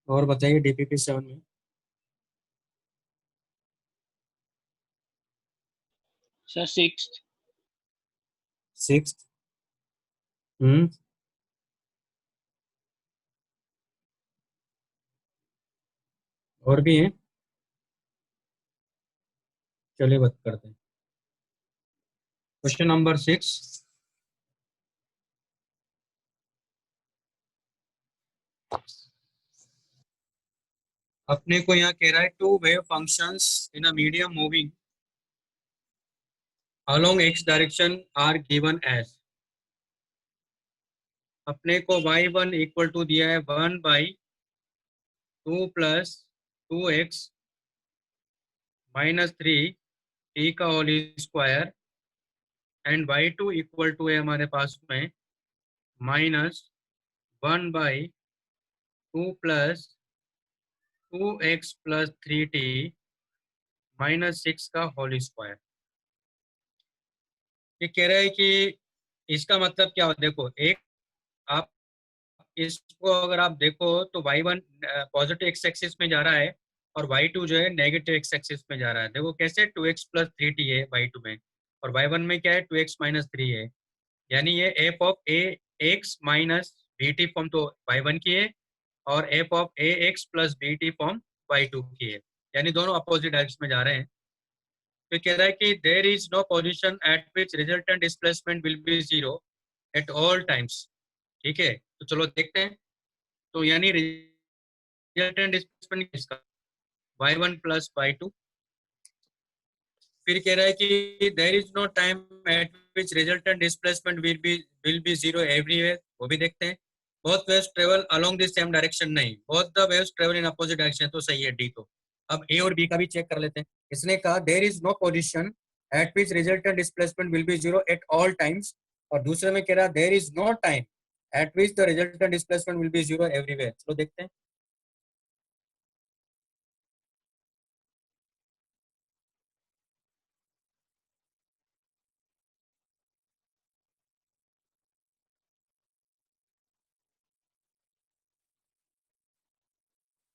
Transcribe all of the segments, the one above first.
और बताइए डीपीपी 7 में। Sir six. सिक्स। हम्म। और भी हैं। चलिए बात करते हैं। Question number 6। अपने को यहाँ कह रहा है two wave functions in a medium moving along x direction are given as. अपने को y1 इक्वल टू दिया है 1/2 प्लस 2x माइनस 3 टी का whole square and y2 equal to है हमारे पास में -1/2 plus 2x plus 3t minus 6 का होल स्क्वायर। ये कह रहा है कि इसका मतलब क्या हो, देखो एक आप इसको अगर आप देखो तो y1 पॉजिटिव एक्स एक्सिस में जा रहा है और y2 जो है नेगेटिव एक्स एक्सिस में जा रहा है। देखो कैसे 2x प्लस 3t है y2 में और y1 में क्या है 2x माइनस 3 है। यानी ये f of a x minus b t form तो y1 की है और f of a x plus b t form y2 की है। यानी दोनों अपोजिट डायरेक्शन में जा रहे हैं। तो कह रहा है कि there is no position at which resultant displacement will be zero at all times. ठीक है, तो चलो देखते हैं। तो यानी रिजल्टेंट डिस्प्लेसमेंट किसका, y1 प्लस y2। फिर कह रहा है कि there is no time at which resultant displacement will be zero everywhere, वो भी देखते हैं। Both waves travel along the same direction, नहीं, both the waves travel in opposite direction, तो सही है डी। तो अब ए और बी का भी चेक कर लेते हैं। इसने कहा there is no position at which resultant displacement will be zero at all times, और दूसरे में कह रहा there is no time at which the resultant displacement will be zero everywhere. चलो देखते हैं।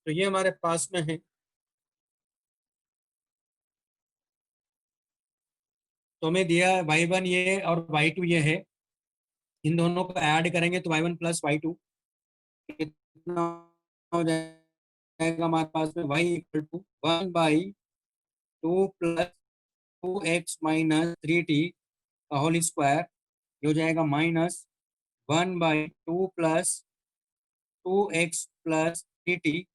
तो ये हमारे पास में है। तो हमें दिया है y1 ये और y2 ये है। इन दोनों को ऐड करेंगे तो y1 प्लस y2 कितना हो जाएगा हमारे पास में, y equal to 1/2 plus 2x minus 3t का होल स्क्वायर। ये हो जाएगा -1/2 plus 2x plus 3t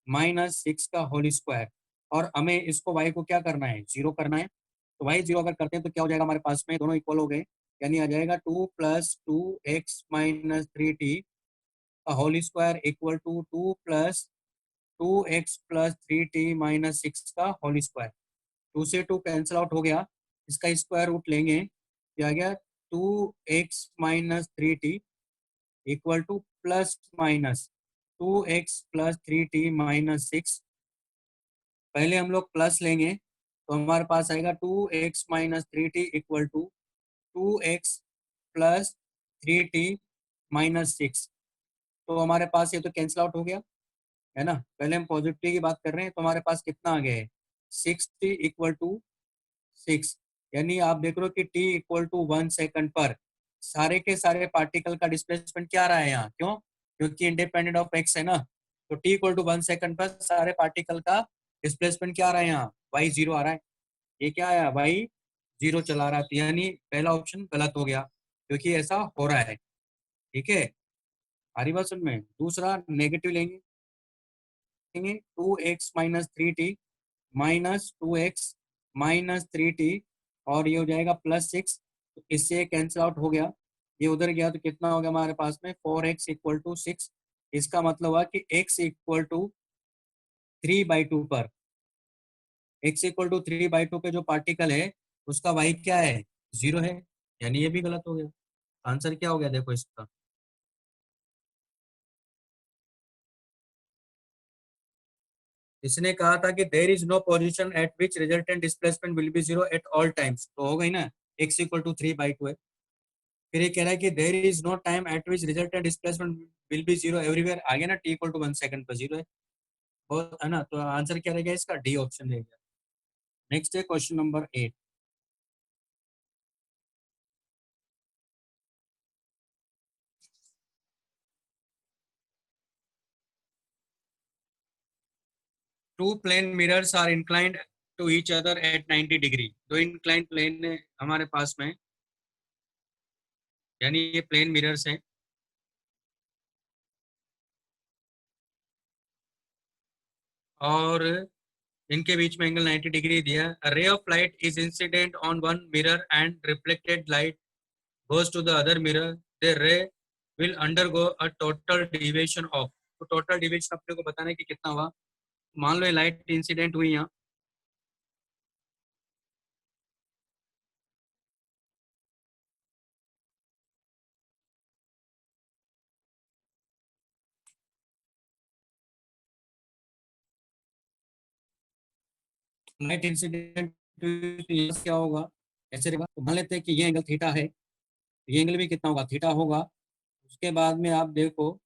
minus 6 का होल स्क्वायर। और हमें इसको y को क्या करना है, जीरो करना है। तो y जीरो अगर करते हैं तो क्या हो जाएगा हमारे पास में, दोनों इक्वल हो गए। यानी आ जाएगा 2 प्लस 2x माइनस 3t का whole square equal to 2 plus 2x plus 3t minus 6 का होल स्क्वायर। 2 से 2 कैंसिल आउट हो गया, इसका स्क्वायर रूट लेंगे, क्या आ गया 2x minus 3t equal two plus minus 2x plus 3t minus 6। पहले हम लोग प्लस लेंगे तो हमारे पास आएगा 2x minus 3t equal to 2x plus 3t minus 6। तो हमारे पास ये तो कैंसिल आउट हो गया है ना। पहले हम पॉजिटिव की बात कर रहे हैं तो हमारे पास कितना आ गया है 6t इक्वल टू 6। यानी आप देख रहे हो कि t इक्वल टू 1 सेकंड पर सारे के सारे पार्टिकल का डिस्प्लेसमेंट क्या आ रहा है यहाँ, क्यों, क्योंकि इंडिपेंडेंट ऑफ x है ना। तो t इक्वल टू 1 सेकंड पर सारे पार्टिकल का डिस्प्लेसमेंट क्या आ रहा है यहाँ, y जीरो आ रहा है। ये क्या आया, y जीरो चला रहा था, यानी पहला ऑप्शन गलत हो गया क्योंकि ऐसा हो रहा है। ठीक है, हमारी बात सुन में। दूसरा नेगेटिव लेंगे, 2x minus 3t minus 2x minus 3t और ये हो जाएगा +6। तो इससे कैंसिल आउट हो गया, ये उधर गया तो कितना हो गया हमारे पास में 4x इक्वल टू 6। इसका मतलब हुआ कि x इक्वल टू 3/2 पर, x इक्वल टू 3/2 पे जो पार्टिकल है उसका y क्या है, जीरो है। यानी ये भी गलत हो गया। आंसर क्या हो गया देखो इसका। इसने कहा था कि there is no position at which resultant displacement will be zero at all times, तो हो गई ना, x इक्वल टू 3/2 है। फिर ये कह रहा है कि there is no time at which resultant displacement will be zero everywhere, आ गया ना, t इक्वल टू 1 सेकंड पर जीरो है। बहुत है ना, तो आंसर क्या रहेगा इसका, डी ऑप्शन रहेगा। नेक्स्ट है question number 8। Two plane mirrors are inclined to each other at 90 degree. दो इंक्लाइंड प्लेन हमारे पास में, यानी ये प्लेन मिरर्स हैं, और इनके बीच में एंगल 90 डिग्री दिया। Ray of light is incident on one mirror and reflected light goes to the other mirror, the ray will undergo a total deviation of। तो टोटल डिविएशन अपने को बताना है कि कितना हुआ। मान लो ये लाइट इंसिडेंट हुई यहाँ, लाइट इंसिडेंट क्या होगा, ऐसे रहेगा। तो मान लेते हैं कि ये एंगल थीटा है, ये एंगल भी कितना होगा, थीटा होगा। उसके बाद में आप देखो,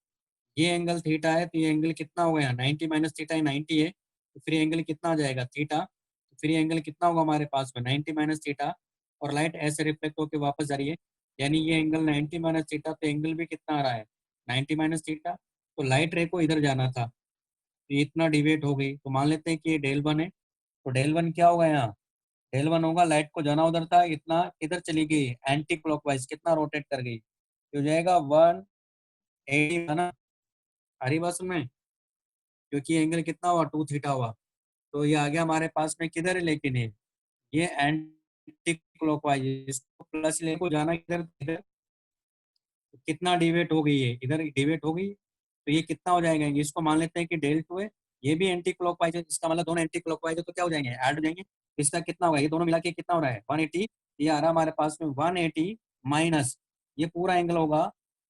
ये एंगल थीटा है, तो ये एंगल कितना होगा यहाँ, 90 माइनस थीटा है, 90 है, तो फिर ये एंगल कितना आ जाएगा, थीटा। तो फिर ये एंगल कितना होगा हमारे पास में, 90 माइनस थीटा, और लाइट ऐसे रिफ्लेक्ट होकर वापस जा रही है, यानी ये एंगल 90 माइनस थीटा, तो एंगल भी कितना आ रहा है, 90 माइनस थीटा। तो लाइट रे को इधर जाना था, तो ये इतना डिवेट हो गई, तो मान लेते हैं कि ये डेल वन है। तो डेल वन क्या होगा यहाँ, डेल वन होगा, लाइट को जाना उधर था, इतना इधर चली गई, एंटी क्लॉकवाइज कितना रोटेट कर गई, तो हो जाएगा 180 है ना। हरी बात में, क्योंकि एंगल कितना हुआ, 2 थीटा हुआ, तो ये आ गया हमारे पास में किधर है, लेकिन ये एंटी क्लॉकवाइज, इसको प्लस ले को जाना किधर इधर, तो कितना डिवेट हो गई है, इधर डिवेट हो गई, तो ये कितना हो जाएगा, इसको मान लेते हैं कि डेल टू है, ये भी एंटी क्लॉकवाइज है, इसका मतलब दोनों एंटी क्लॉकवाइज है, तो क्या हो जाएंगे, ऐड हो जाएंगे। तो इसका कितना होगा, ये दोनों मिला के कितना हो रहा है, 180। ये आ रहा है हमारे पास में 180 माइनस, ये पूरा एंगल होगा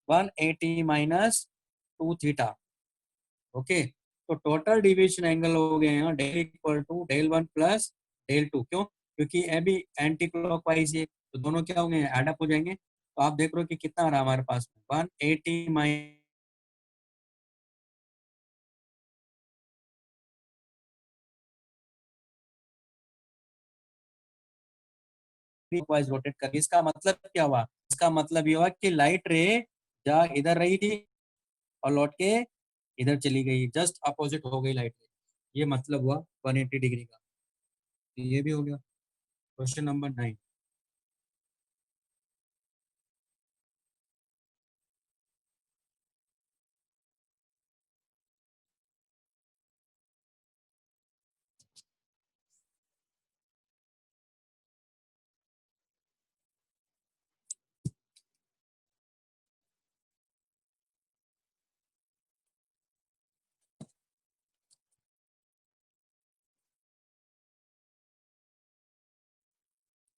180 माइनस 2 थीटा। ओके, तो टोटल डिविएशन एंगल हो गया यहाँ del equal to del one plus del two. क्यों, क्योंकि ये भी एंटी क्लॉकवाइज है, तो दोनों क्या होंगे, एडअप हो जाएंगे। तो आप देख रहे हो कि कितना आ रहा है हमारे पास में, 180 माइनस क्लॉकवाइज रोटेट कर, इसका मतलब क्या हुआ, इसका मतलब ये हुआ कि लाइट रे जा इधर रही थी और लौट के इधर चली गई, जस्ट अपोजिट हो गई लाइट रे, ये मतलब हुआ 180 डिग्री का। तो ये भी हो गया। Question number 9।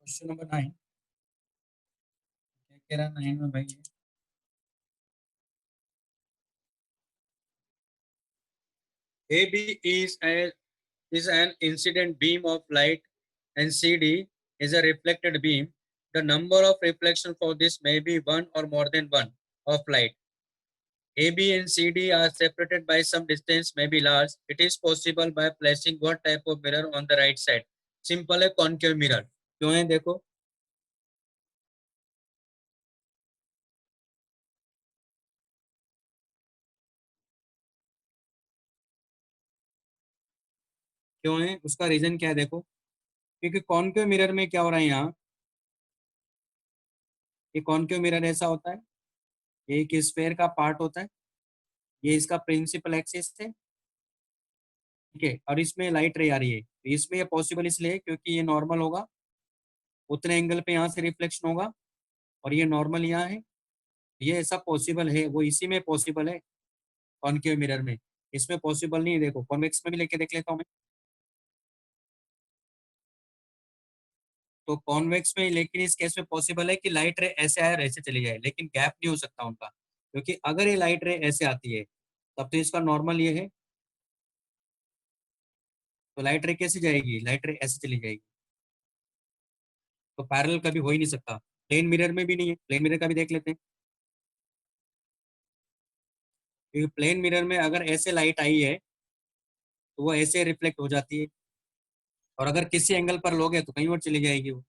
क्वेश्चन नंबर 9 क्या कह रहा है 9 में भाई, AB is an incident beam of light and CD is a reflected beam. The number of reflection for this may be one or more than one of light. AB and CD are separated by some distance, may be large. It is possible by placing one type of mirror on the right side. Simple है concave mirror। क्यों है देखो, क्यों है उसका reason क्या है देखो, क्योंकि कॉन्केव मिरर में क्या हो रहा है यहाँ, ये कॉन्केव मिरर ऐसा होता है, ये एक स्फेयर का पार्ट होता है, ये इसका प्रिंसिपल एक्सिस है, ठीक है, और इसमें लाइट रे आ रही है, तो इसमें ये पॉसिबल इसलिए है क्योंकि ये नॉर्मल होगा, उतने एंगल पे यहाँ से रिफ्लेक्शन होगा, और ये नॉर्मल यहाँ है, ये ऐसा पॉसिबल है, वो इसी में पॉसिबल है, कॉनकेव मिरर में। इसमें पॉसिबल नहीं है, देखो कॉन्वेक्स में भी लेके देख लेता हूँ मैं। तो कॉन्वेक्स में, लेकिन इस केस में पॉसिबल है कि लाइट रे ऐसे आए और ऐसे चली जाए, लेकिन गैप नहीं हो सकता उनका, क्योंकि अगर ये लाइट रे ऐसे आती है तब तो इसका नॉर्मल ये है, तो लाइट रे कैसे जाएगी, लाइट रे ऐसे चली जाएगी, तो पैरेलल कभी हो ही नहीं सकता। प्लेन मिरर में भी नहीं है, प्लेन मिरर का भी देख लेते हैं, क्योंकि प्लेन मिरर में अगर ऐसे लाइट आई है, तो वो ऐसे रिफ्लेक्ट हो जाती है, और अगर किसी एंगल पर लोगे तो कहीं और चली जाएगी वो।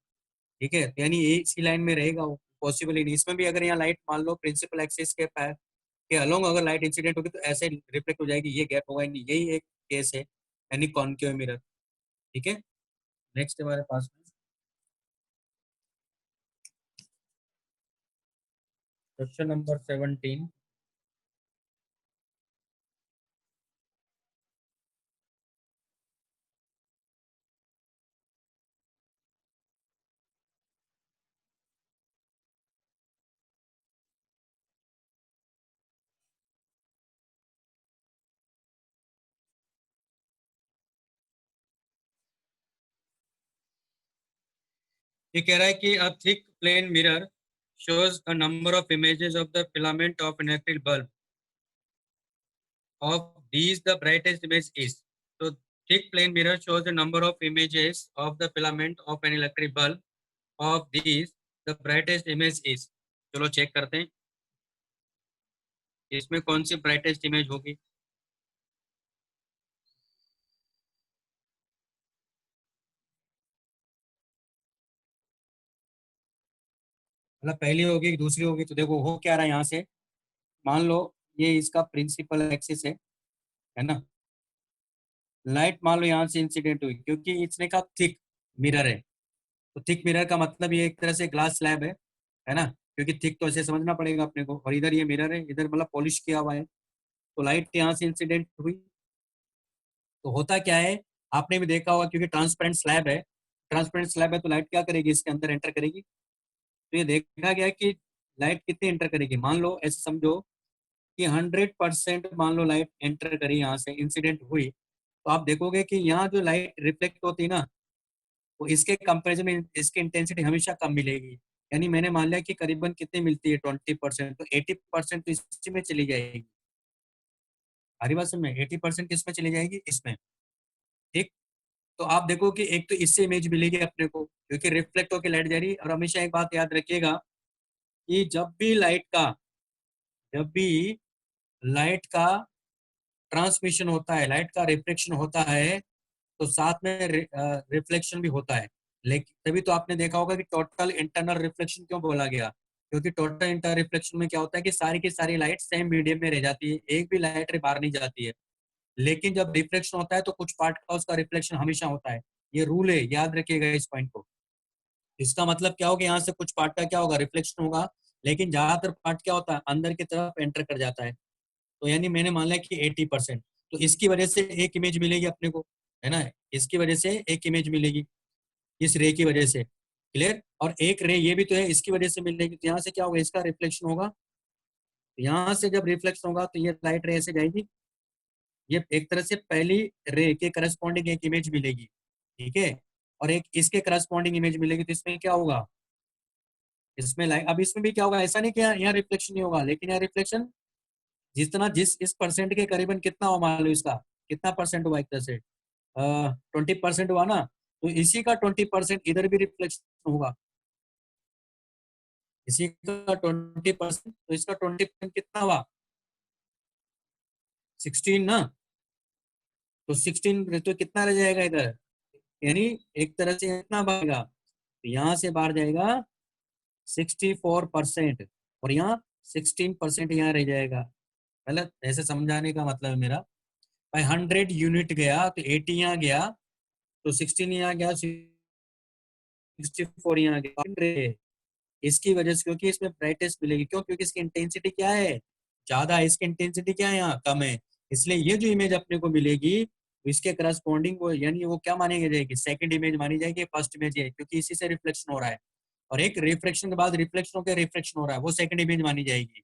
ठीक है, तो यानी ये इसी लाइन में रहेगा वो, पॉसिबल ही नहीं। इसमें भी अगर यहाँ लाइट मान लो प्रिंसिपल एक्सिस के अलोंग अगर लाइट इंसिडेंट होगी तो ऐसे रिफ्लेक्ट हो जाएगी, ये गैप होगा ही नहीं। यही एक केस है, यानी कॉनकेव मिरर। ठीक है, नेक्स्ट हमारे पास में क्वेश्चन नंबर 17। ये कह रहा है कि a thick plane mirror shows a number of images of the filament of an electric bulb. Of these, the brightest image is. So, thick plane mirror shows a number of images of the filament of an electric bulb. Of these, the brightest image is. चलो check करते हैं इसमें कौन सी brightest image होगी। मतलब पहली होगी कि दूसरी होगी, तो देखो हो क्या रहा है यहाँ से। मान लो ये इसका प्रिंसिपल एक्सिस है ना। लाइट मान लो यहाँ से इंसिडेंट हुई, क्योंकि इसने कहा थिक मिरर है, तो थिक मिरर का मतलब ये एक तरह से ग्लास स्लैब है ना। क्योंकि थिक तो ऐसे समझना पड़ेगा अपने को, और इधर ये मिरर है, इधर मतलब पॉलिश किया हुआ है। तो लाइट यहाँ से इंसिडेंट हुई, तो होता क्या है, आपने भी देखा होगा, क्योंकि ट्रांसपेरेंट स्लैब है तो लाइट क्या करेगी, इसके अंदर एंटर करेगी। तो ये देखा गया कि लाइट कितनी एंटर करेगी। मान लो ऐसे समझो कि 100% मान लो लाइट एंटर करी, यहाँ से इंसिडेंट हुई, तो आप देखोगे कि यहाँ जो लाइट रिफ्लेक्ट होती है ना, वो इसके कंपेरिजन में इसकी इंटेंसिटी हमेशा कम मिलेगी। यानी मैंने मान लिया कि करीबन कितनी मिलती है 20%, तो 80% तो इसी में चली जाएगी। हरी बात में 80% किस में चली जाएगी, इसमें। ठीक, तो आप देखो कि एक तो इससे इमेज मिलेगी अपने को, क्योंकि रिफ्लेक्ट होकर लाइट जा रही है। और हमेशा एक बात याद रखिएगा कि जब भी लाइट का ट्रांसमिशन होता है, लाइट का रिफ्लेक्शन होता है, तो साथ में रिफ्लेक्शन भी होता है। लेकिन तभी तो आपने देखा होगा कि टोटल इंटरनल रिफ्लेक्शन क्यों बोला गया, क्योंकि टोटल इंटर रिफ्लेक्शन में क्या होता है कि सारी की सारी लाइट सेम मीडियम में रह जाती है, एक भी लाइट बाहर नहीं जाती है। लेकिन जब रिफ्लेक्शन होता है तो कुछ पार्ट का उसका रिफ्लेक्शन हमेशा होता है। ये रूल है, याद रखिएगा इस पॉइंट को। इसका मतलब क्या होगा, यहाँ से कुछ पार्ट का क्या होगा, रिफ्लेक्शन होगा, लेकिन ज्यादातर पार्ट क्या होता है, अंदर की तरफ एंटर कर जाता है। तो यानी मैंने मान लिया कि 80%, तो इसकी वजह से एक इमेज मिलेगी अपने को, है ना। इसकी वजह से एक इमेज मिलेगी, इस रे की वजह से। क्लियर, और एक रे ये भी तो है, इसकी वजह से मिलेगी। तो यहाँ से क्या होगा, इसका रिफ्लेक्शन होगा। यहाँ से जब रिफ्लेक्शन होगा तो ये लाइट रे ऐसे जाएगी, ये एक तरह से पहली रे के करस्पॉन्डिंग एक इमेज मिलेगी। ठीक है, और एक इसके करस्पॉन्डिंग इमेज मिलेगी, तो इसमें क्या होगा, इसमें लाइट, अब इसमें भी क्या होगा, ऐसा नहीं कि यहाँ रिफ्लेक्शन नहीं होगा, लेकिन यहाँ रिफ्लेक्शन जिस इस परसेंट के करीबन कितना हुआ, मान लो इसका कितना परसेंट हुआ, एक तरह से 20% हुआ ना, तो इसी का 20% इधर भी रिफ्लेक्शन होगा, इसी का 20%, तो इसका 20% कितना हुआ, 16 ना। तो 16 तो कितना रह जाएगा इधर, यानी एक तरह से इतना बढ़ेगा, तो यहाँ से बाहर जाएगा 64%, और यहाँ 16% यहाँ रह जाएगा। मतलब ऐसे समझाने का मतलब है मेरा, भाई 100 यूनिट गया तो 80 यहाँ गया, तो 16 यहाँ गया, 64 यहाँ गया। इसकी वजह से, क्योंकि इसमें ब्राइटेस्ट मिलेगी, क्यों, क्योंकि इसकी इंटेंसिटी क्या है, ज्यादा है, इसकी इंटेंसिटी क्या है, यहाँ कम है। इसलिए ये जो इमेज अपने को मिलेगी, इसके करस्पॉन्डिंग वो, यानी वो क्या मानी जाएगी, सेकंड इमेज मानी जाएगी, फर्स्ट इमेज है, क्योंकि इसी से रिफ्लेक्शन हो रहा है। और एक रिफ्लेक्शन के बाद रिफ्लेक्शन होकर रिफ्लेक्शन हो रहा है, वो सेकंड इमेज मानी जाएगी।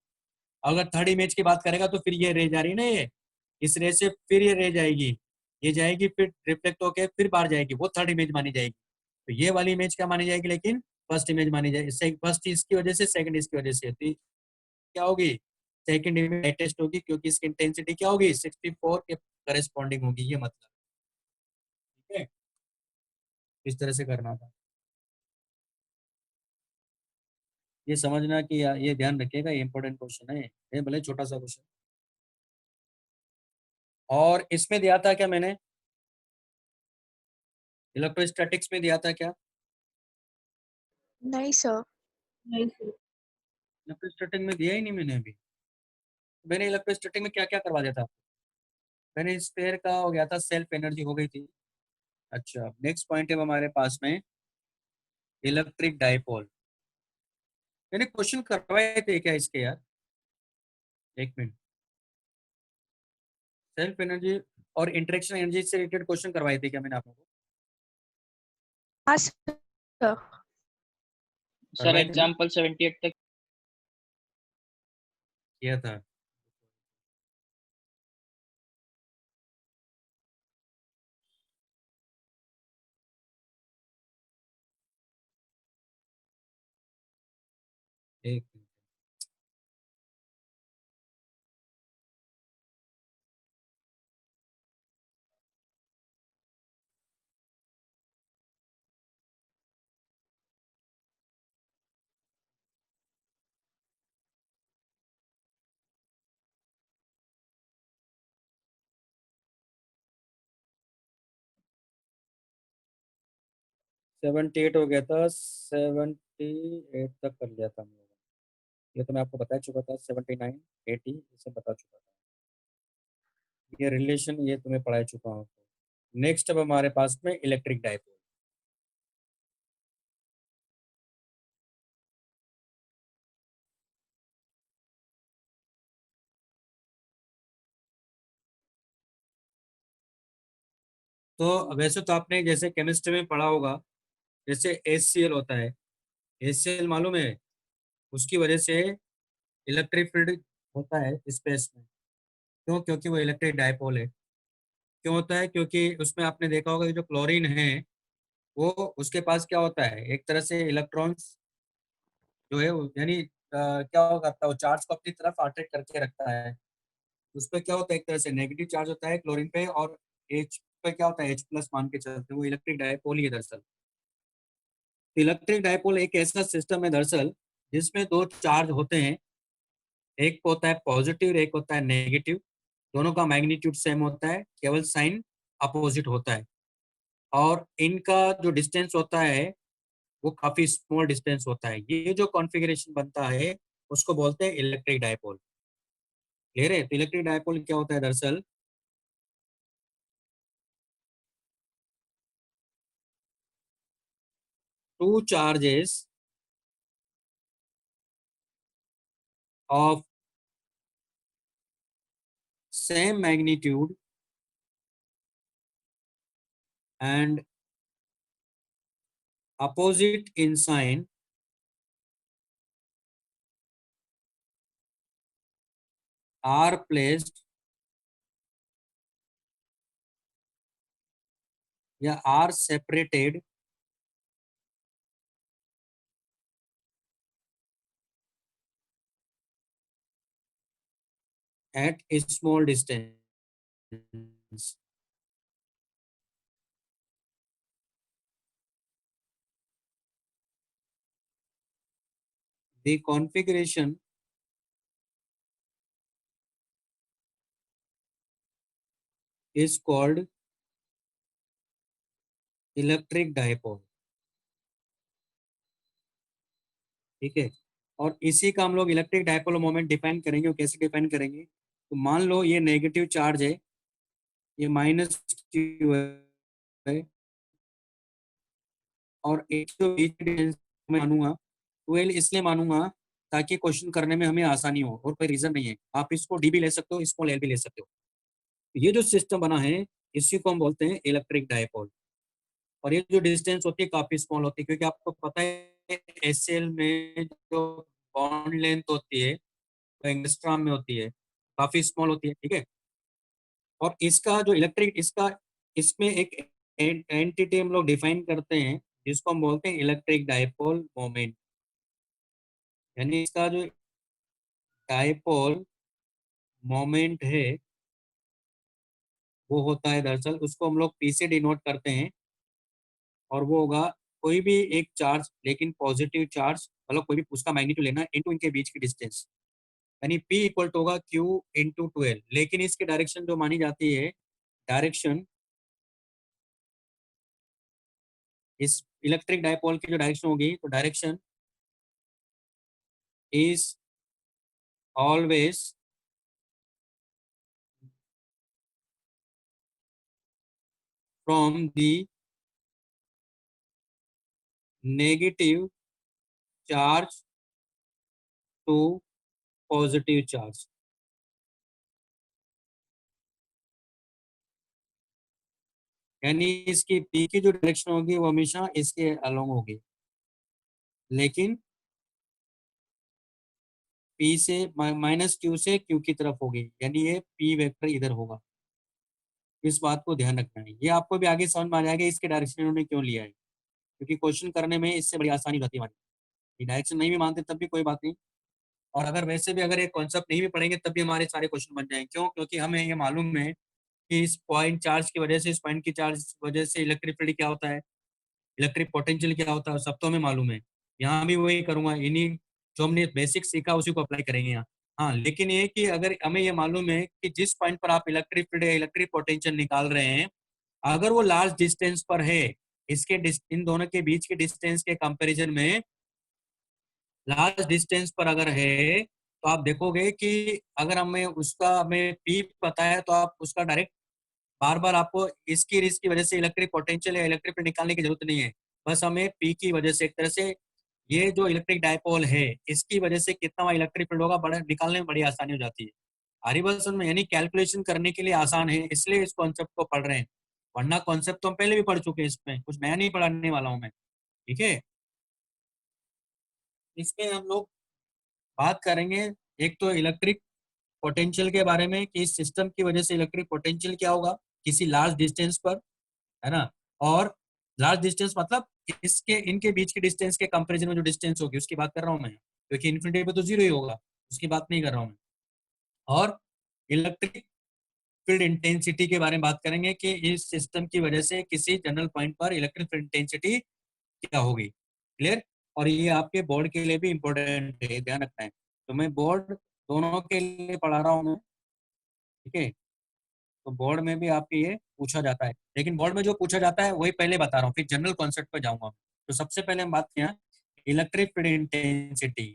अगर थर्ड इमेज की बात करेगा तो फिर ये रह जा रही है ना, ये इस रे से फिर ये रह जाएगी, ये जाएगी, फिर रिफ्लेक्ट होके फिर बाहर जाएगी, वो थर्ड इमेज मानी जाएगी। तो ये वाली इमेज क्या मानी जाएगी, लेकिन फर्स्ट इमेज मानी जाएगी। फर्स्ट इसकी वजह से, सेकंड इसकी वजह से, तो क्या होगी, सेकंड इमेज लेटेस्ट होगी, क्योंकि इसकी इंटेंसिटी क्या होगी, 64 के करस्पॉन्डिंग होगी, ये मतलब। ठीक है, इस तरह से करना था। ये समझना कि ये ध्यान रखिएगा, ये इंपॉर्टेंट क्वेश्चन है, ये भले छोटा सा क्वेश्चन। और इसमें दिया था क्या मैंने, इलेक्ट्रोस्टैटिक्स में दिया था क्या? नहीं सर। इलेक्ट्रोस्टैटिक में दिया ही नहीं मैंने अभी। मैंने इलेक्ट्रोस्टैटिक में क्या क्या करवा दिया था? मैंने स्फीयर का हो गया था, सेल्फ एनर्जी हो गई थी। अच्छा, नेक्स्ट पॉइंट है हमारे पास में इलेक्ट्रिक डाइपोल। मैंने क्वेश्चन करवाए थे क्या इसके यार? एक मिनट। सेल्फ एनर्जी और इंटरेक्शन एनर्जी से रिलेटेड क्वेश्चन करवाए थे क्या मैंने आप लोगों को? हाँ सर। सर करवाए थे ना? एग्जाम्पल 78 तक। किया था। एक मिनट। सेवेंटी एट हो गया था, 78 तक कर लिया था हम लोगों ने। ये तो मैं आपको बता चुका था, 79 80 इसे बता चुका था। ये रिलेशन ये तुम्हें पढ़ा चुका हूँ। नेक्स्ट अब हमारे पास में इलेक्ट्रिक डाइपोल। तो वैसे तो आपने जैसे केमिस्ट्री में पढ़ा होगा, जैसे HCl होता है। HCl मालूम है? उसकी वजह से इलेक्ट्रिक फील्ड होता है स्पेस में। क्यों? क्योंकि वो इलेक्ट्रिक डाइपोल है। क्यों होता है? क्योंकि उसमें आपने देखा होगा कि जो क्लोरीन है वो, उसके पास क्या होता है, एक तरह से इलेक्ट्रॉन्स जो है यानी क्या करता है, वो चार्ज को अपनी तरफ अट्रैक्ट करके रखता है। उस पर क्या होता है, एक तरह से नेगेटिव चार्ज होता है क्लोरीन पे, और H पे क्या होता है, H+ मान के चलते हैं। वो इलेक्ट्रिक डायपोल ही है दरअसल। इलेक्ट्रिक डायपोल एक ऐसा सिस्टम है दरअसल जिसमें दो चार्ज होते हैं। एक होता है पॉजिटिव और एक होता है नेगेटिव। दोनों का मैग्नीट्यूड सेम होता है, केवल साइन अपोजिट होता है। और इनका जो डिस्टेंस होता है वो काफी स्मॉल डिस्टेंस होता है। ये जो कॉन्फ़िगरेशन बनता है उसको बोलते हैं इलेक्ट्रिक डायपोल। क्लियर है? तो इलेक्ट्रिक डायपोल क्या होता है दरअसल, two charges of same magnitude and opposite in sign are placed या are separated at a small distance. The configuration is called electric dipole. ठीक है? और इसी का हम लोग इलेक्ट्रिक डायपोल मोमेंट डिफाइन करेंगे। और कैसे डिफाइन करेंगे? तो मान लो ये नेगेटिव चार्ज है, ये -Q है, और एक तो बीच में distance मैं मानूंगा 12, इसलिए मानूंगा ताकि क्वेश्चन करने में हमें आसानी हो, और कोई रीजन नहीं है। आप इसको डी भी ले सकते हो, इसको एल भी ले सकते हो। ये जो सिस्टम बना है इसी को हम बोलते हैं इलेक्ट्रिक डायपोल। और ये जो डिस्टेंस होती है काफी स्मॉल होती है, क्योंकि आपको पता है HCl में जो बॉन्ड लेंथ होती है वो एंगस्ट्रॉम में होती है, काफी स्मॉल होती है। ठीक है? और इसका जो इलेक्ट्रिक, इसका इसमें एक एंटिटी हम लोग डिफाइन करते हैं जिसको हम बोलते हैं इलेक्ट्रिक डायपोल मोमेंट। यानी इसका जो डायपोल मोमेंट है वो होता है दरअसल, उसको हम लोग पी से डिनोट करते हैं। और वो होगा कोई भी एक चार्ज, लेकिन पॉजिटिव चार्ज, मतलब कोई भी उसका मैग्नीट्यूड लेना इनटू इनके बीच की डिस्टेंस। यानी P इक्वल टू होगा Q × 12। लेकिन इसकी डायरेक्शन जो मानी जाती है, डायरेक्शन इस इलेक्ट्रिक डायपोल की जो डायरेक्शन होगी, तो direction is always from the negative charge to positive charge. यानी इसकी पी की जो डायरेक्शन होगी वो हमेशा इसके अलोंग होगी, लेकिन पी से माइनस क्यू से क्यू की तरफ होगी, यानी ये पी वेक्टर इधर होगा। इस बात को ध्यान रखना है, ये आपको भी आगे समझ में आ जाएगा इसके डायरेक्शन इन्होंने क्यों लिया है, क्योंकि क्वेश्चन करने में इससे बड़ी आसानी होती है हमारी। ये डायरेक्शन नहीं भी मानते तब भी कोई बात नहीं, और अगर वैसे भी अगर एक कॉन्सेप्ट नहीं भी पढ़ेंगे तब भी हमारे सारे क्वेश्चन बन जाएंगे। क्यों? क्योंकि हमें ये मालूम है कि इस पॉइंट चार्ज की वजह से, इस पॉइंट की चार्ज वजह से इलेक्ट्रिक फील्ड क्या होता है, इलेक्ट्रिक पोटेंशियल क्या होता है, सब तो हमें मालूम है। यहाँ भी वही करूंगा, इन्हीं जो हमने बेसिक सीखा उसी को अप्लाई करेंगे यहाँ। हाँ, लेकिन ये कि अगर हमें ये मालूम है कि जिस पॉइंट पर आप इलेक्ट्रिक फील्ड या इलेक्ट्रिक पोटेंशियल निकाल रहे हैं, अगर वो लार्ज डिस्टेंस पर है, इन दोनों के बीच के डिस्टेंस के कंपैरिजन में लार्ज डिस्टेंस पर अगर है, तो आप देखोगे कि अगर हमें पी पता है तो आप उसका डायरेक्ट बार बार आपको इसकी वजह से इलेक्ट्रिक पोटेंशियल या इलेक्ट्रिक फील्ड निकालने की जरूरत नहीं है। बस हमें पी की वजह से, एक तरह से ये जो इलेक्ट्रिक डायपोल है इसकी वजह से कितना इलेक्ट्रिक फील्ड होगा बड़ा निकालने में बड़ी आसानी हो जाती है। आरी बात समझ में? यानी कैलकुलेशन करने के लिए आसान है, इसलिए इस कॉन्सेप्ट को पढ़ रहे हैं, वरना कॉन्सेप्ट तो हम पहले भी पढ़ चुके हैं, इसमें कुछ नया नहीं पढ़ाने वाला हूँ मैं। ठीक है, इसमें हम लोग बात करेंगे एक तो इलेक्ट्रिक पोटेंशियल के बारे में कि इस सिस्टम की वजह से इलेक्ट्रिक पोटेंशियल क्या होगा किसी लार्ज डिस्टेंस पर, है ना। और लार्ज डिस्टेंस मतलब इसके इनके बीच के डिस्टेंस के कंपैरिजन में जो डिस्टेंस होगी उसकी बात कर रहा हूँ मैं, क्योंकि इन्फिनिटी पे तो जीरो ही होगा, उसकी बात नहीं कर रहा हूँ मैं। और इलेक्ट्रिक फील्ड इंटेंसिटी के बारे में बात करेंगे कि इस सिस्टम की वजह से किसी जनरल पॉइंट पर इलेक्ट्रिक फील्ड इंटेंसिटी क्या होगी। क्लियर? और ये आपके बोर्ड के लिए भी इंपॉर्टेंट है, ध्यान रखना है। तो मैं बोर्ड दोनों के लिए पढ़ा रहा हूँ मैं, ठीक है। तो बोर्ड में भी आपके ये पूछा जाता है, लेकिन बोर्ड में जो पूछा जाता है वही पहले बता रहा हूँ, फिर जनरल कॉन्सेप्ट पर जाऊंगा। तो सबसे पहले हम बात किया इलेक्ट्रिक फील्ड इंटेंसिटी।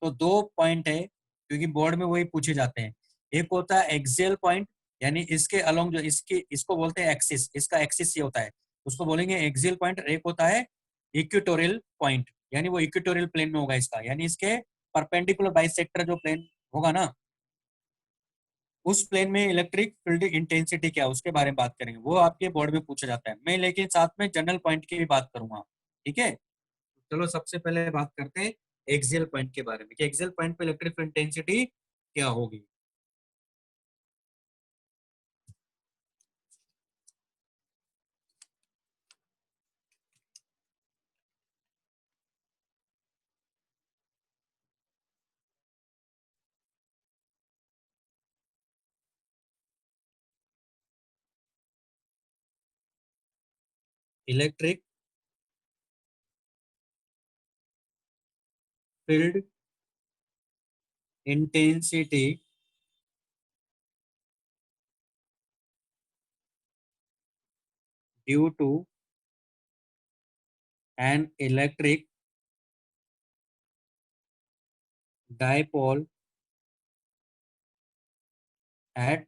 तो दो पॉइंट है, क्योंकि बोर्ड में वही पूछे जाते हैं। एक होता है एक्सियल पॉइंट, यानी इसके अलोंग जो इसको बोलते हैं एक्सिस, इसका एक्सिस ये होता है, उसको बोलेंगे एक्सियल पॉइंट। एक होता है इक्वेटोरियल पॉइंट, यानी वो इक्वेटोरियल प्लेन में होगा इसका, यानी इसके परपेंडिकुलर बाइसेक्टर जो प्लेन होगा ना, उस प्लेन में इलेक्ट्रिक फील्ड इंटेंसिटी क्या है उसके बारे में बात करेंगे, वो आपके बोर्ड में पूछा जाता है। मैं लेकिन साथ में जनरल पॉइंट की भी बात करूंगा, ठीक है। चलो सबसे पहले बात करते हैं एक्सियल पॉइंट के बारे में कि एक्सियल पॉइंट पे इलेक्ट्रिक फील्ड इंटेंसिटी क्या होगी। Electric field intensity due to an electric dipole at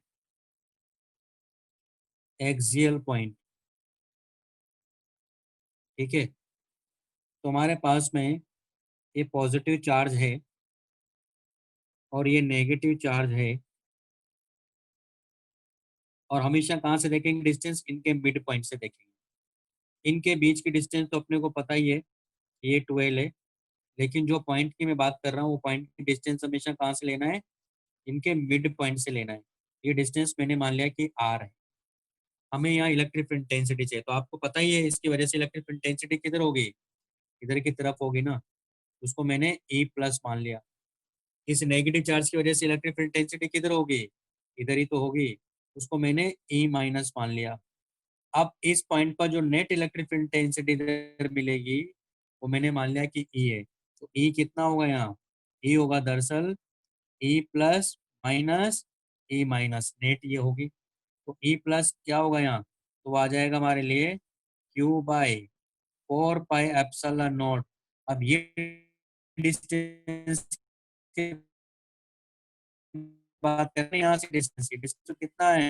axial point. ठीक है, तो हमारे पास में ये पॉजिटिव चार्ज है और ये नेगेटिव चार्ज है, और हमेशा कहाँ से देखेंगे डिस्टेंस, इनके मिड पॉइंट से देखेंगे। इनके बीच की डिस्टेंस तो अपने को पता ही है, ये 12 है, लेकिन जो पॉइंट की मैं बात कर रहा हूँ वो पॉइंट की डिस्टेंस हमेशा कहाँ से लेना है, इनके मिड पॉइंट से लेना है। ये डिस्टेंस मैंने मान लिया कि आर है। हमें यहाँ इलेक्ट्रिक इंटेंसिटी चाहिए, तो आपको पता ही है इसकी वजह से इलेक्ट्रिक इंटेंसिटी किधर होगी, इधर की तरफ होगी ना, उसको मैंने ई प्लस मान लिया। इस नेगेटिव चार्ज की वजह से इलेक्ट्रिक इंटेंसिटी किधर होगी, इधर ही तो होगी, उसको मैंने ई माइनस मान लिया। अब इस पॉइंट पर जो नेट इलेक्ट्रिक इंटेंसिटी इधर मिलेगी वो मैंने मान लिया कि ई है। तो ई कितना होगा यहाँ, ई होगा दरअसल E plus minus E minus, net ये होगी। तो ई प्लस क्या होगा यहाँ, तो आ जाएगा हमारे लिए Q by 4 pi epsilon not. अब ये डिस्टेंस की बात करें, यहाँ से डिस्टेंस की डिस्टेंस कितना है,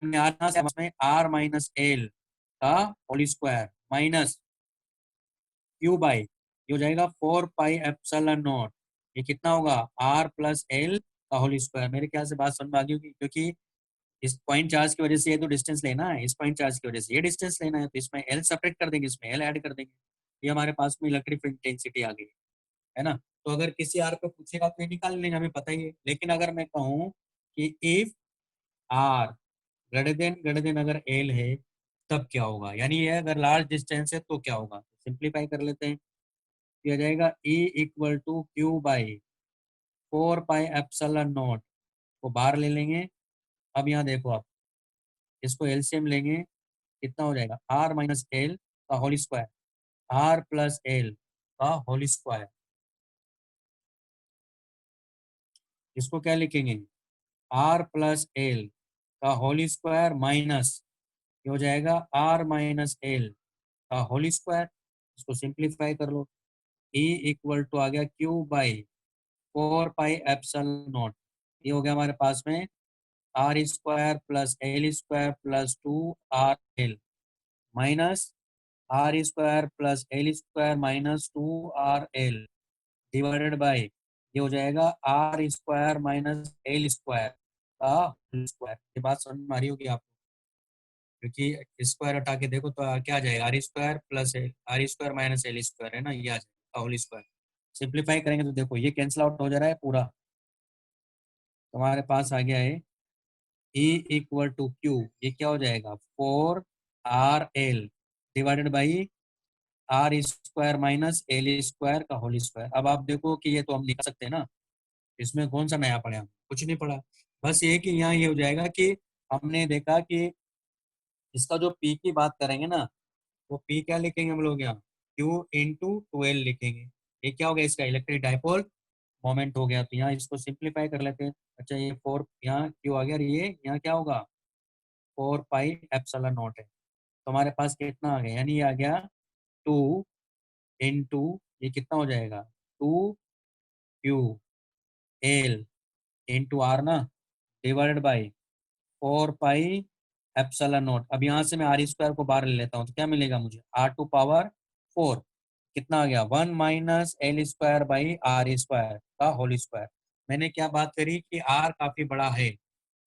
हमने यहाँ से में आर माइनस एल का whole square minus Q by, ये हो जाएगा 4 पाई एप्सिलॉन नॉट। ये कितना होगा, आर प्लस एल का होल स्क्वायर। मेरे ख्याल से बात समझ में आ गई होगी, क्योंकि इस पॉइंट चार्ज की वजह से ये तो डिस्टेंस लेना है, इस पॉइंट चार्ज की वजह से ये डिस्टेंस लेना है, तो इसमें एल सेपरेट कर देंगे, इसमें एल ऐड कर देंगे। ये हमारे पास में इलेक्ट्रिक इंटेंसिटी आ गई है ना। तो अगर किसी आर पे पूछेगा तो ये निकाल लेंगे, हमें पता ही है। लेकिन अगर मैं कहूँ कि इफ आर ग्रेटर देन अगर एल है तब क्या होगा, यानी ये अगर लार्ज डिस्टेंस है तो क्या होगा, सिंप्लीफाई कर लेते हैं। किया जाएगा E equal to Q by 4 pi epsilon naught को बाहर ले लेंगे। अब यहाँ देखो आप, इसको एलसीएम लेंगे, कितना हो जाएगा, आर माइनस एल का whole square, R plus L का होल स्क्वायर। इसको क्या लिखेंगे, आर प्लस एल का होल स्क्वायर माइनस, ये हो जाएगा आर माइनस एल का होल स्क्वायर। इसको सिंप्लीफाई कर लो। E इक्वल टू आ गया Q by 4 pi epsilon naught, ये हो गया हमारे पास में R square plus L square plus 2 RL minus R square plus L square minus 2 RL divided by, ये हो जाएगा R square minus L square का होल स्क्वायर। ये बात समझ में आ रही होगी आपको, क्योंकि स्क्वायर हटा के देखो तो क्या आ जाएगा, R square plus L, R square minus L square है ना, ये आ जाएगा होल स्क्वायर। सिंप्लीफाई करेंगे तो देखो ये कैंसिल आउट हो जा रहा है पूरा, तुम्हारे पास आ गया है E इक्वल टू क्यू, ये क्या हो जाएगा 4 RL divided by R square minus L square का होल स्क्वायर। अब आप देखो कि ये तो हम लिख सकते हैं ना, इसमें कौन सा नया पढ़े, हम कुछ नहीं पढ़ा। बस ये कि यहाँ ये हो जाएगा कि हमने देखा कि इसका जो पी की बात करेंगे ना, वो पी क्या लिखेंगे हम लोग यहाँ, क्यू इंटू 12 लिखेंगे। ये क्या हो गया, इसका इलेक्ट्रिक डाइपोल मोमेंट हो गया। तो यहाँ इसको सिंप्लीफाई कर लेते हैं। अच्छा ये 4 यहाँ क्यू आ गया, ये यहाँ क्या होगा 4 पाई एप्सिलॉन नॉट है। तो हमारे पास कितना आ गया, यानी ये आ गया 2 इंटू, ये कितना हो जाएगा 2 QL इंटू आर ना, divided by 4 pi epsilon not. अब यहाँ से मैं आर स्क्वायर को बाहर ले लेता हूँ तो क्या मिलेगा मुझे, R⁴ कितना आ गया 1 - L² बाई आर स्क्वायर का होल स्क्वायर। मैंने क्या बात करी कि आर काफी बड़ा है,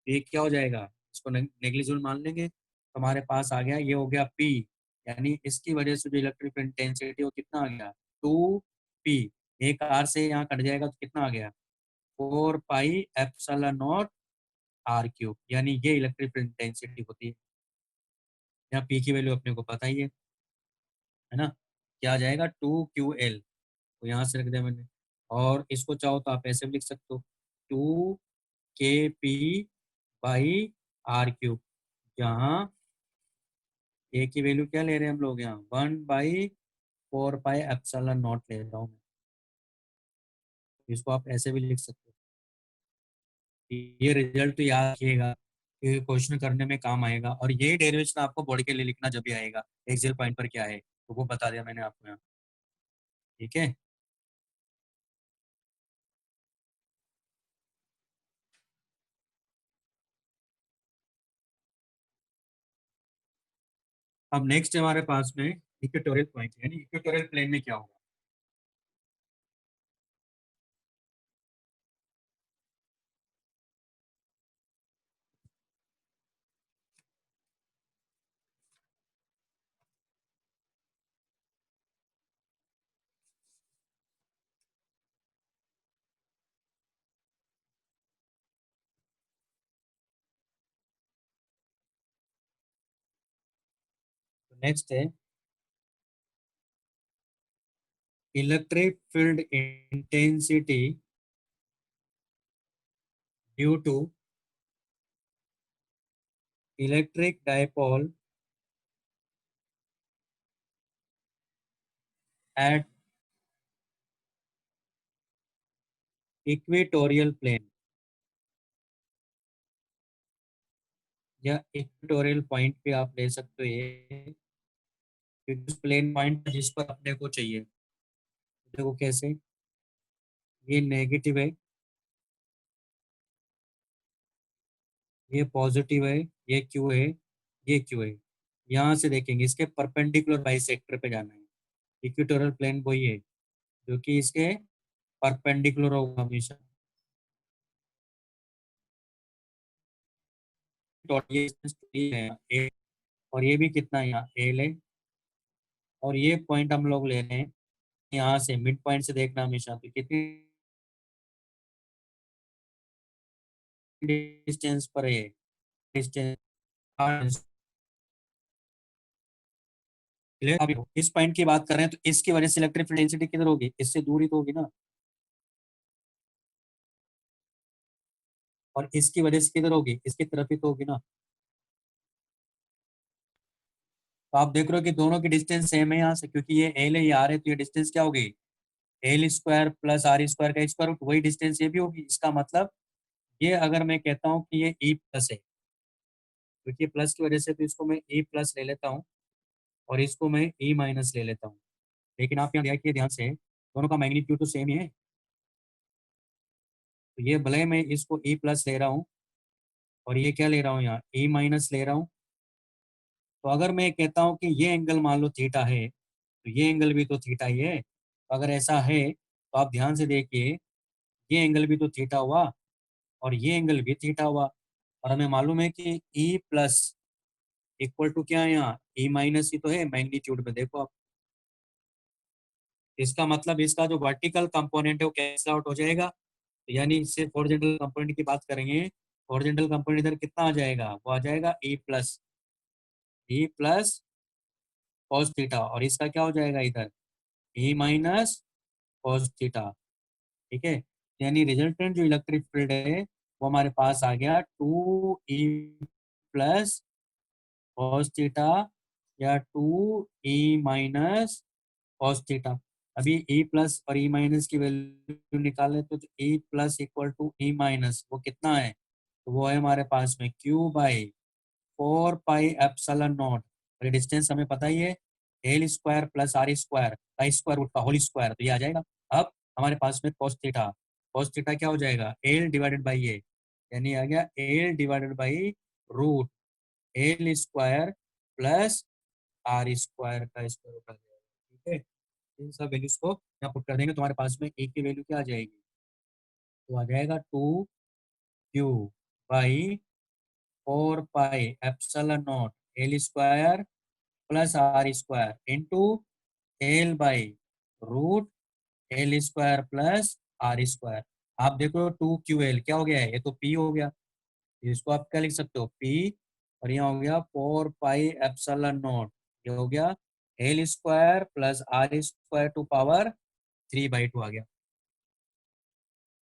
ये क्या हो जाएगा, इसको नेग्लिजिबल मान लेंगे। तो हमारे पास आ गया, ये हो गया पी, यानी इसकी वजह से जो इलेक्ट्रिक इंटेंसिटी वो कितना आ गया 2P। एक आर से यहाँ कट जाएगा तो कितना आ गया 4 पाई एप्सिलॉन नॉट R⁵, यानी ये इलेक्ट्रिक इंटेंसिटी होती है। यहाँ पी की वैल्यू अपने को पता ही है ना, क्या आ जाएगा 2QL, तो यहाँ से रख दिया मैंने। और इसको चाहो तो आप ऐसे भी लिख सकते हो 2KP/R⁵, जहाँ ए की वैल्यू क्या ले रहे हैं हम लोग, यहाँ 1/4 पाई एप्सिलॉन नॉट ले रहा हूँ मैं। इसको आप ऐसे भी लिख सकते हो। ये रिजल्ट तो याद रखिएगा, ये क्वेश्चन करने में काम आएगा। और ये डेरिवेशन आपको बॉडी के लिए लिखना जब भी आएगा, एक्सियल पॉइंट पर क्या है तो वो बता दिया मैंने आपको यहाँ, ठीक है। अब नेक्स्ट हमारे पास में इक्वेटोरियल पॉइंट, यानी इक्वेटोरियल प्लेन में क्या होगा। नेक्स्ट है electric field intensity due to electric dipole at equatorial plane, या इक्वेटोरियल पॉइंट पे आप ले सकते हो ये, क्योंकि प्लेन पॉइंट जिस पर अपने को चाहिए। देखो कैसे, ये नेगेटिव है, ये पॉजिटिव है, ये क्यू है, ये क्यू है। यहाँ से देखेंगे इसके परपेंडिकुलर बाइसेक्टर पे जाना है। इक्वेटोरियल प्लेन वही है जो कि इसके परपेंडिकुलर होगा हमेशा। तो ये distance ये है A, और ये भी कितना है यहाँ एल है, और ये पॉइंट हम लोग ले रहे हैं यहाँ से मिड पॉइंट से देखना हमेशा, तो कितनी डिस्टेंस पर है डिस्टेंस। अब इस पॉइंट की बात कर रहे हैं तो इसकी वजह से इलेक्ट्रिक फील्ड डेंसिटी किधर होगी, इससे दूर ही तो होगी ना, और इसकी वजह से किधर होगी, इसकी तरफ ही तो होगी ना। तो आप देख रहे हो कि दोनों की डिस्टेंस सेम है यहाँ से, क्योंकि ये एल है ये आर है, तो ये डिस्टेंस क्या होगी, L square plus R square का स्क्वायर रूट, वही डिस्टेंस ये भी होगी। इसका मतलब ये अगर मैं कहता हूँ कि ये ई प्लस है, क्योंकि प्लस की वजह से तो इसको मैं ई प्लस ले लेता हूँ और इसको मैं ई माइनस ले लेता हूँ। लेकिन आप यहाँ देखिए ध्यान से, दोनों का मैग्नीट्यूड तो सेम ही है, तो ये भले मैं इसको ई प्लस ले रहा हूँ और ये क्या ले रहा हूँ यहाँ ई माइनस ले रहा हूँ। तो अगर मैं कहता हूँ कि ये एंगल मान लो थीटा है, तो ये एंगल भी तो थीटा ही है। तो अगर ऐसा है तो आप ध्यान से देखिए, ये एंगल भी तो थीटा हुआ और ये एंगल भी थीटा हुआ, और हमें मालूम है कि ई प्लस इक्वल टू क्या है, यहाँ ई माइनस ही तो है मैग्नीट्यूड में। देखो आप, इसका मतलब इसका जो वर्टिकल कंपोनेंट है वो कैंसिल आउट हो जाएगा, यानी इससे हॉरिजॉन्टल कंपोनेंट की बात करेंगे, हॉरिजॉन्टल कंपोनेंट इधर कितना आ जाएगा, वो आ जाएगा ई प्लस कॉस थीटा, और इसका क्या हो जाएगा इधर ई माइनस कॉस थीटा। ठीक है, यानी रिजल्टेंट जो इलेक्ट्रिक फील्ड है वो हमारे पास आ गया 2 ई प्लस कॉस थीटा या 2 ई माइनस कॉस थीटा। अभी ई प्लस और ई माइनस की वैल्यू निकाले तो E plus equal to E minus वो कितना है, तो वो है हमारे पास में Q by 4 pi epsilon naught, और डिस्टेंस हमें पता ही है L square plus R square का स्क्वायर रूट का होल स्क्वायर, तो ये आ जाएगा। अब हमारे पास में कॉस थीटा क्या हो जाएगा एल डिवाइडेड बाई ए, यानी आ गया L divided by root L square plus R square का स्क्वायर रूट आ जाएगा। ठीक है, इन सब वैल्यूज को यहाँ पुट कर देंगे, तुम्हारे पास में एक की वैल्यू क्या आ जाएगी, तो आ जाएगा 2 Q by 4 pi epsilon naught L square plus R square into L by root L square plus R square. आप देखो 2 QL क्या हो गया है, ये तो P हो गया, इसको आप क्या लिख सकते हो P, और यहाँ हो गया 4 पाई एप्सिलॉन नॉट, ये हो गया L square plus R square to power 3/2 आ गया।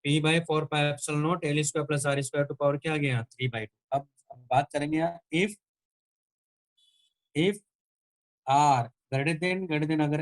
P/4 pi epsilon naught L square plus R square to power क्या आ गया 3/2। अब बात करेंगे यहाँ इफ आर ग्रेटर देन अगर